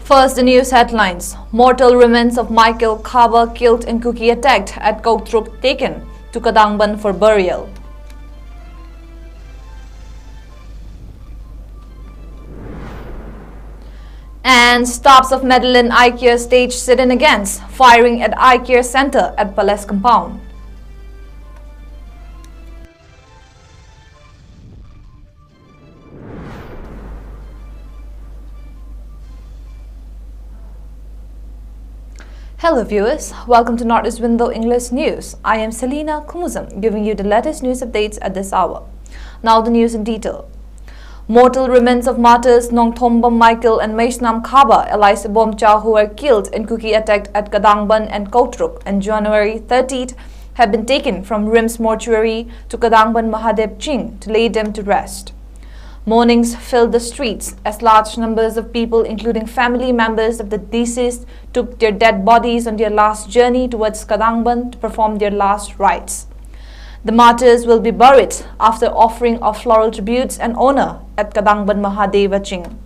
First, the news headlines. Mortal remains of 𝐍𝐞𝐰𝐬 killed in Kuki attack at 𝐶𝐤𝐷 taken to Kadangban for burial. And staffs of Medellin 𝐋𝐢𝐯 stage sit-in against firing at 𝐋𝐢𝐯 center at Palace compound. Hello viewers, welcome to Northeast Window English News. I am CELINA 𝐂𝐬𝐯 giving you the latest news updates at this hour. Now the news in detail. Mortal remains of martyrs Nongthombam Michael and Meisnam Khaba Elias Bomcha, who were killed in Kuki attack at Kadangban and 𝐶𝐤𝐷 on January 30th have been taken from RIMS mortuary to Kadangban Mahadev Ching to lay them to rest. Mournings filled the streets as large numbers of people, including family members of the deceased, took their dead bodies on their last journey towards Kadangban to perform their last rites. The martyrs will be buried after offering of floral tributes and honor at Kadangban Mahadev Ching.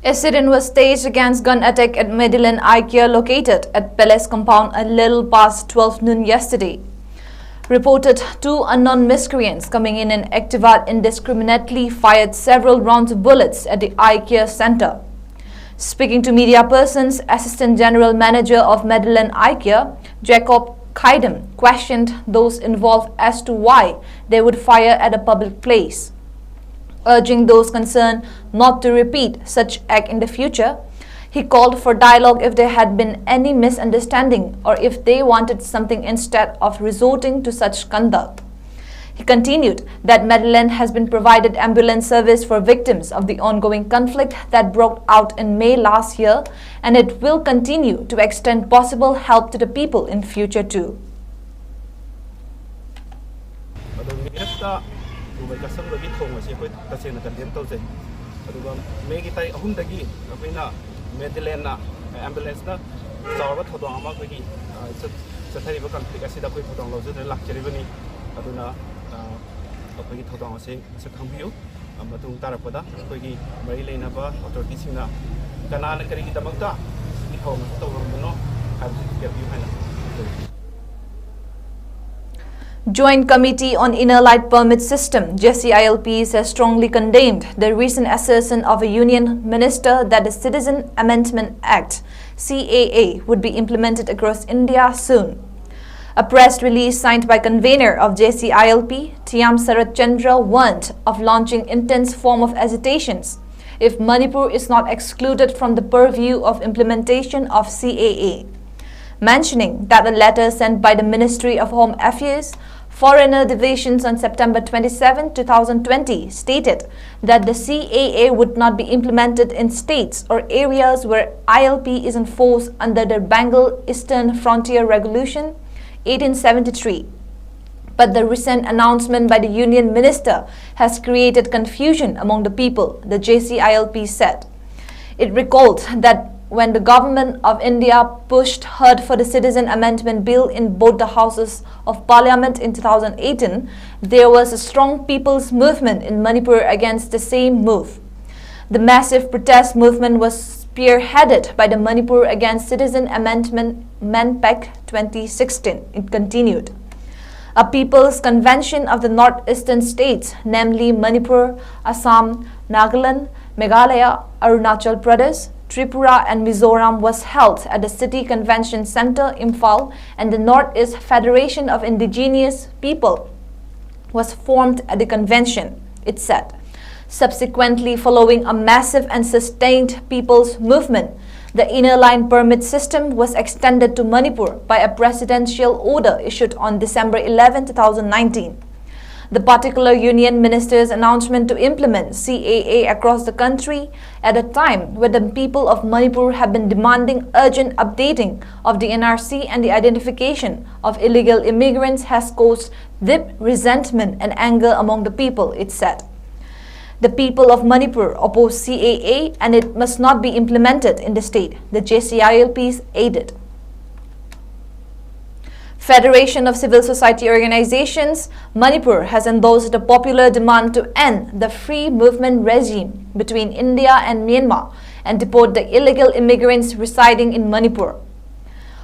A sit-in was staged against gun attack at Medellin IKEA located at Palace compound a little past 12 noon yesterday. Reported two unknown miscreants coming in an Activa indiscriminately fired several rounds of bullets at the IKEA center. Speaking to media persons, Assistant General Manager of Medellin IKEA, 𝐁𝐫𝐲𝐬, questioned those involved as to why they would fire at a public place. Urging those concerned not to repeat such act in the future, he called for dialogue if there had been any misunderstanding or if they wanted something instead of resorting to such conduct. He continued that Medellin has been provided ambulance service for victims of the ongoing conflict that broke out in May last year, and it will continue to extend possible help to the people in future too. Medellin ambulance na zawra thodong ama koi chathari ba conflict asida koi thodong lo jodre lakchari bani aduna koi thodong ase sakhambio matung tarapada koi gi mari leina ba authority singna kanana kari gi damakta ni thong tawrong haina. Joint Committee on Inner Light Permit System (𝐍𝐶ILP) has strongly condemned the recent assertion of a union minister that the Citizen Amendment Act (CAA) would be implemented across India soon. A press release signed by convener of 𝐍𝐶ILP, T.M. Sarat Chandra, warned of launching intense form of agitations if Manipur is not excluded from the purview of implementation of CAA. Mentioning that a letter sent by the Ministry of Home Affairs Foreigner Divisions on September 27, 2020 stated that the CAA would not be implemented in states or areas where ILP is in force under the Bengal Eastern Frontier Regulation 1873. But the recent announcement by the Union Minister has created confusion among the people, the 𝐍𝐶ILP said. It recalled that when the government of India pushed hard for the Citizen Amendment Bill in both the houses of Parliament in 2018, there was a strong people's movement in Manipur against the same move. The massive protest movement was spearheaded by the Manipur Against Citizen Amendment MANPAC 2016. It continued. A people's convention of the northeastern states, namely Manipur, Assam, Nagaland, Meghalaya, Arunachal Pradesh, Tripura and Mizoram, was held at the City Convention Centre, Imphal, and the Northeast Federation of Indigenous People was formed at the convention, it said. Subsequently, following a massive and sustained people's movement, the inner line permit system was extended to Manipur by a presidential order issued on December 11, 2019. The particular union minister's announcement to implement CAA across the country at a time when the people of Manipur have been demanding urgent updating of the NRC and the identification of illegal immigrants has caused deep resentment and anger among the people, it said. The people of Manipur oppose CAA and it must not be implemented in the state, the JCILPs added. Federation of Civil Society Organizations, Manipur has endorsed the popular demand to end the free movement regime between India and Myanmar and deport the illegal immigrants residing in Manipur.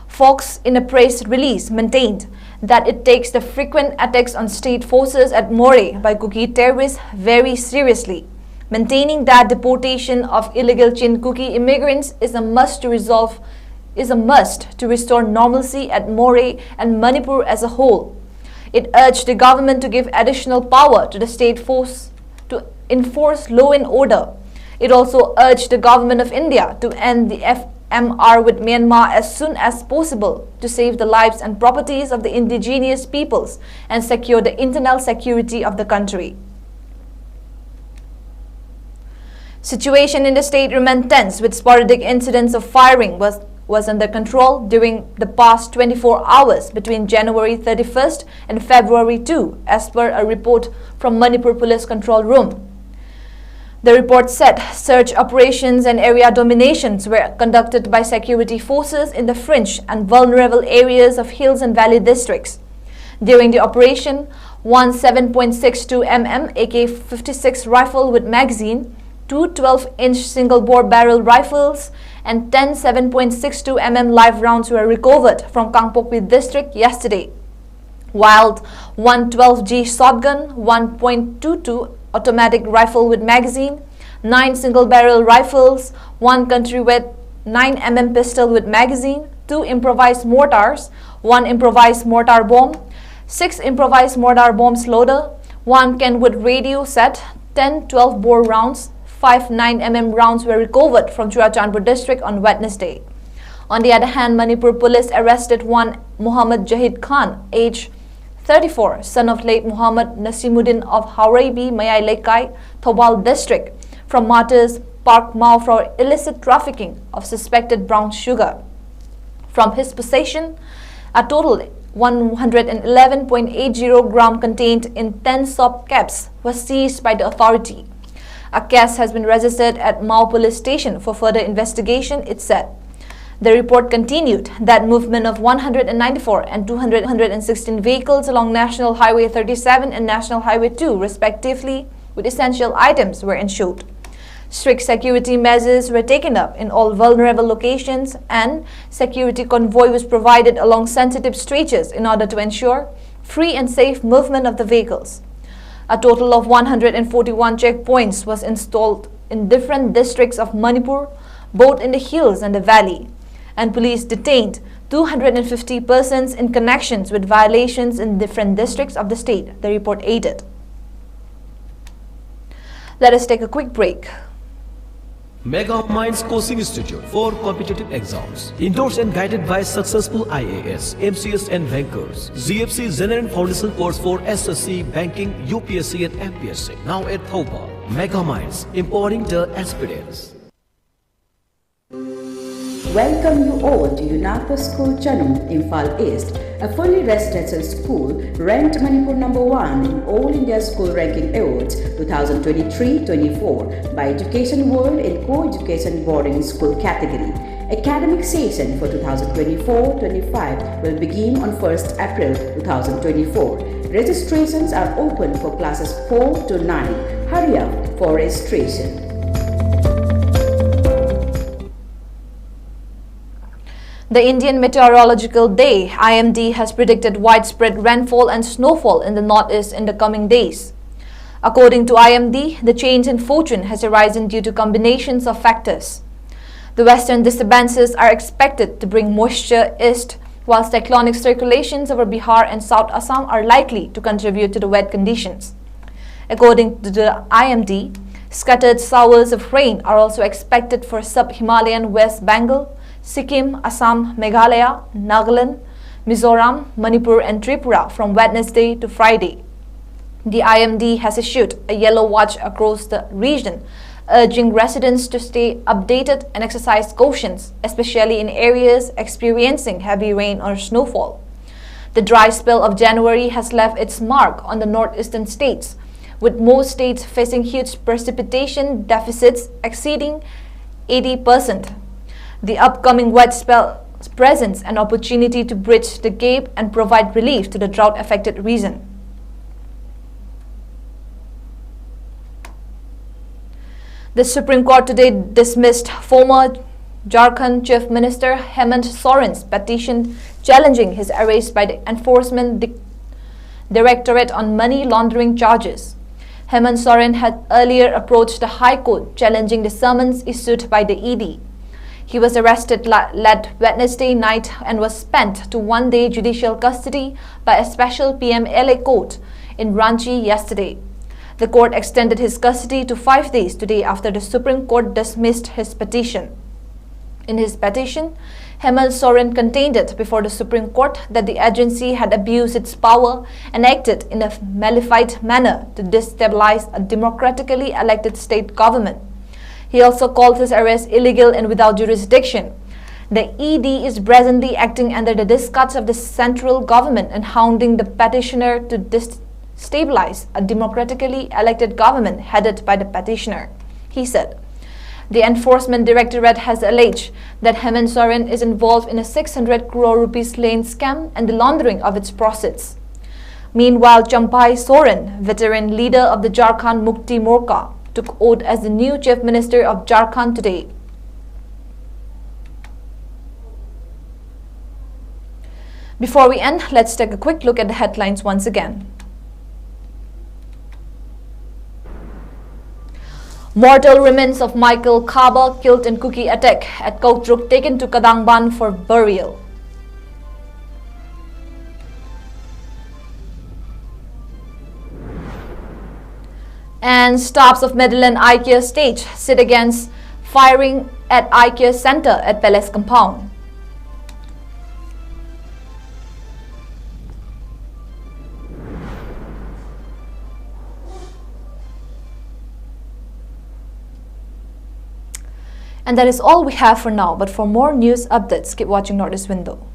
Fox, in a press release, maintained that it takes the frequent attacks on state forces at Moreh by Kuki terrorists very seriously, maintaining that deportation of illegal Chin Kuki immigrants is a must to restore normalcy at Moreh and Manipur as a whole. It urged the government to give additional power to the state force to enforce law and order. It also urged the government of India to end the FMR with Myanmar as soon as possible to save the lives and properties of the indigenous peoples and secure the internal security of the country. Situation in the state remained tense with sporadic incidents of firing was under control during the past 24 hours between January 31st and February 2, as per a report from Manipur Police Control Room. The report said search operations and area dominations were conducted by security forces in the fringe and vulnerable areas of hills and valley districts. During the operation, one 7.62 mm AK-56 rifle with magazine, two 12-inch single-bore barrel rifles, and 10 7.62 mm live rounds were recovered from Kangpokpi district yesterday, while one 12G shotgun, 1.22 automatic rifle with magazine, 9 single-barrel rifles, 1 country-wide 9 mm pistol with magazine, 2 improvised mortars, 1 improvised mortar bomb, 6 improvised mortar bombs loader, 1 Kenwood radio set, 10 12-bore rounds, 5 9 mm rounds were recovered from Churachandpur district on Wednesday. On the other hand, Manipur police arrested one Muhammad Jahid Khan, age 34, son of late Muhammad Nasimuddin of Hauraibi Mayai Lekai, Thobal district, from Martyrs Park Mall for illicit trafficking of suspected brown sugar. From his possession, a total 111.80 gram contained in 10 soap caps was seized by the authority. A case has been registered at Mao police station for further investigation, it said. The report continued that movement of 194 and 216 vehicles along National Highway 37 and National Highway 2 respectively with essential items were ensured. Strict security measures were taken up in all vulnerable locations and security convoy was provided along sensitive stretches in order to ensure free and safe movement of the vehicles. A total of 141 checkpoints was installed in different districts of Manipur, both in the hills and the valley, and police detained 250 persons in connections with violations in different districts of the state, the report added. Let us take a quick break. Mega Minds Coaching Institute for competitive exams. Endorsed and guided by successful IAS, MCS and bankers. ZFC General Foundation course for SSC, Banking, UPSC and MPSC. Now at Thobal. Mega Minds, empowering the aspirants. Welcome you all to UNAPA School Chanum, Imphal East, a fully residential school ranked Manipur #1 in All India School Ranking Awards 2023-24 by Education World in Co-Education Boarding School category. Academic session for 2024-25 will begin on 1st April 2024. Registrations are open for classes 4 to 9. Hurry up for registration. The Indian Meteorological Day (IMD) has predicted widespread rainfall and snowfall in the northeast in the coming days. According to IMD, the change in fortune has arisen due to combinations of factors. The western disturbances are expected to bring moisture east, while cyclonic circulations over Bihar and South Assam are likely to contribute to the wet conditions. According to the IMD, scattered showers of rain are also expected for sub-Himalayan West Bengal, Sikkim, Assam, Meghalaya, Nagaland, Mizoram, Manipur and Tripura from Wednesday to Friday. The IMD has issued a yellow watch across the region, urging residents to stay updated and exercise caution, especially in areas experiencing heavy rain or snowfall. The dry spell of January has left its mark on the northeastern states, with most states facing huge precipitation deficits exceeding 80%. The upcoming wet spell presents an opportunity to bridge the gap and provide relief to the drought-affected region. The Supreme Court today dismissed former Jharkhand Chief Minister Hemant Soren's petition challenging his arrest by the Enforcement Directorate on money laundering charges. Hemant Soren had earlier approached the High Court challenging the summons issued by the ED. He was arrested late Wednesday night and was spent to one-day judicial custody by a special PMLA court in Ranchi yesterday. The court extended his custody to 5 days today after the Supreme Court dismissed his petition. In his petition, Hemant Soren contended before the Supreme Court that the agency had abused its power and acted in a malevolent manner to destabilize a democratically elected state government. He also called his arrest illegal and without jurisdiction. The ED is presently acting under the disguise of the central government and hounding the petitioner to destabilize a democratically elected government headed by the petitioner, he said. The Enforcement Directorate has alleged that Hemant Soren is involved in a 600 crore rupees lane scam and the laundering of its proceeds. Meanwhile, Champai Soren, veteran leader of the Jharkhand Mukti Morcha, took oath as the new Chief Minister of Jharkhand today. Before we end, let's take a quick look at the headlines once again. Mortal remains of Michael Khaba killed in cookie attack at Koktruk taken to Kadangban for burial. And staffs of Medellin IKEA stage sit against firing at IKEA center at Palace compound. And that is all we have for now, but for more news updates, keep watching Northeast Window.